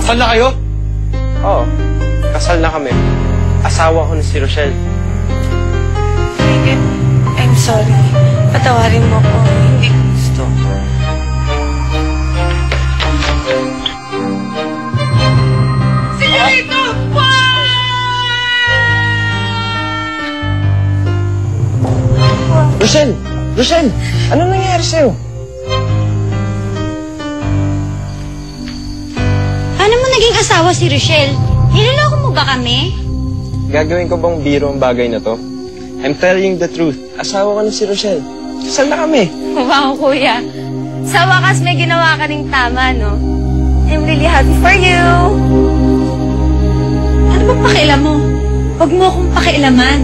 Kasal na kayo? Oo, kasal na kami. Asawa ko na si Rochelle. Philip, I'm sorry. Patawarin mo ko. Hindi ko gusto. Sigurito! Rochelle! Rochelle! Ano nangyayari sa'yo? Paano mo naging asawa si Rochelle? Niloloko mo ba kami? Gagawin ko bang biro ang bagay na to? I'm telling the truth. Asawa ko na si Rochelle. Kasal na kami. Wow, kuya. Sa wakas may ginawa ka ring tama, no? I'm really happy for you. Ano ba pakialam mo? Huwag mo akong pakialaman.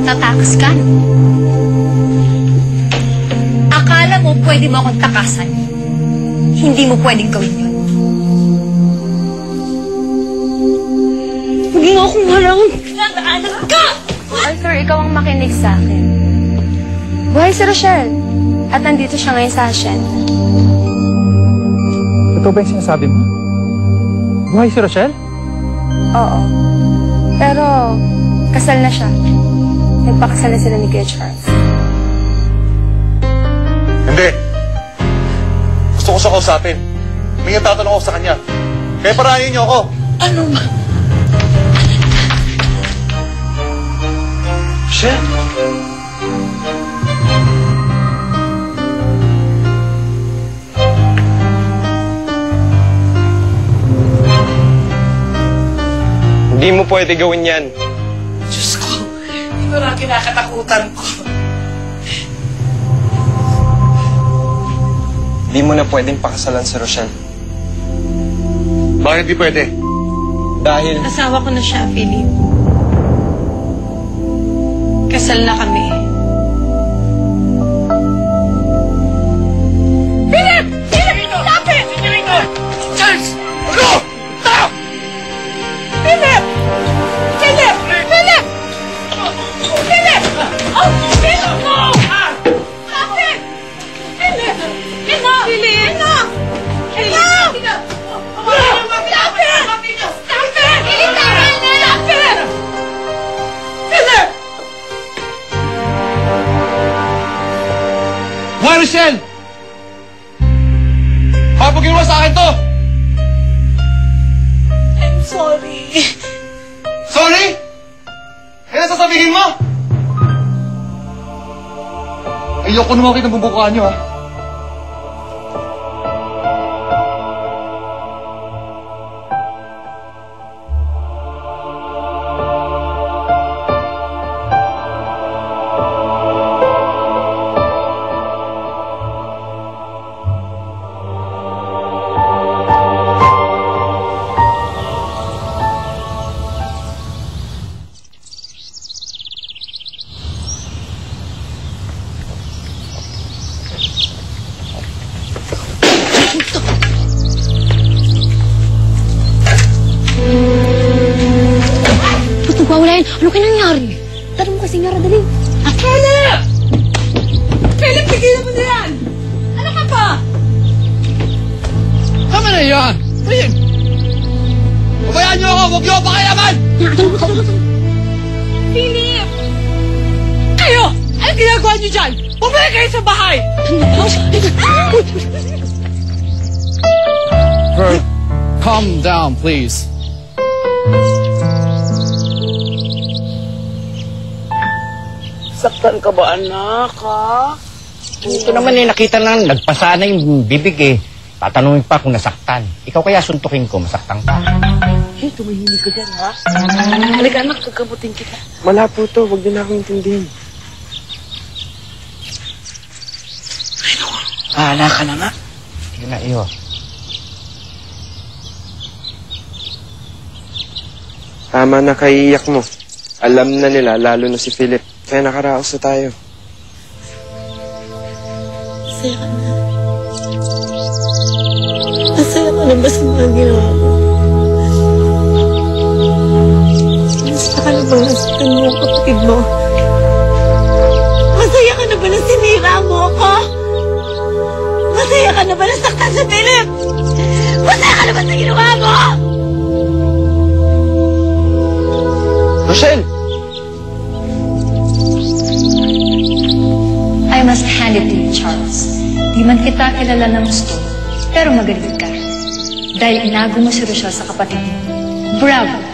Tatakas ka, no? Akala mo pwede mo akong takasan. Hindi mo pwedeng gawin yun. Huwag mo akong walang nadaanan ka! Arthur, ikaw ang makinig sa akin. Buhay si Rochelle. At nandito siya ngayon sa hacienda. Ito ba yung sinasabi mo? Buhay si Rochelle? Oo. Pero, kasal na siya. Nagpakasal na sila ni Kuya Charles. Hindi. Gusto ko siya kausapin. May tatanong ako sa kanya. Kaya parahin niyo ako. Ano ba? Rochelle? Hindi mo pwede gawin yan. Diyos ko, ito na kinakatakutan ko. Hindi mo na pwedeng pakasalan si Rochelle. Bakit di pwede? Dahil Asawa ko na siya, Philip. Kasal na kami. Philip! Philip! Lapit! Charles! Ano? Stop! Philip! Philip! Philip! Philip! Oh, Philip! No! Lapit! Philip! Ina! Philip! Ina! Ina! Lapit! Stop it! Philip, tama na! Lapit! Philip! Why, Rochelle? Papagin mo sa akin to! I'm sorry. Sorry? Kaya sasabihin mo? Ayoko naman kitang bubukaan niyo, ha? Ba't nagwawala yan? Ano kaya nangyari? Tanong mo kasi nga, dali. Philip! Philip, tigilan mo na yan! Ano ka ba? Tama na yan! Ayun! Pabayaan niyo ako! Huwag niyo ako pakialaman! Philip! Kayo! Anong ginagawa niyo dyan? Bumalik kayo sa bahay! Bert, calm down, please. Saktan ka ba, anak, ha? Ito naman nakita lang, nagpasana yung bibig Tatanungin pa kung nasaktan. Ikaw kaya suntukin ko, masaktan ka. Hey, tumahimik ka dyan, ha? Halika, anak, kagamutin kita. wala po to. Huwag din akong intindihin. Bahala ka na nga. Sige na, iyo. Tama na kaiiyak mo. Alam na nila, lalo na si Philip. Kaya nakaraos na tayo. Masaya ka na. Masaya ka na ba sa mga ginawa ko? Masaya ka na bang nasaktan mo ang kapatid mo? Masaya ka na ba na sinira mo ako? Masaya ka na ba nasaktan si Philip? Masaya Rochelle! I must hand it to you, Charles. Di man kita kilala ng gusto, pero magaling ka. Dahil inago mo si Rochelle sa kapatid mo. Bravo!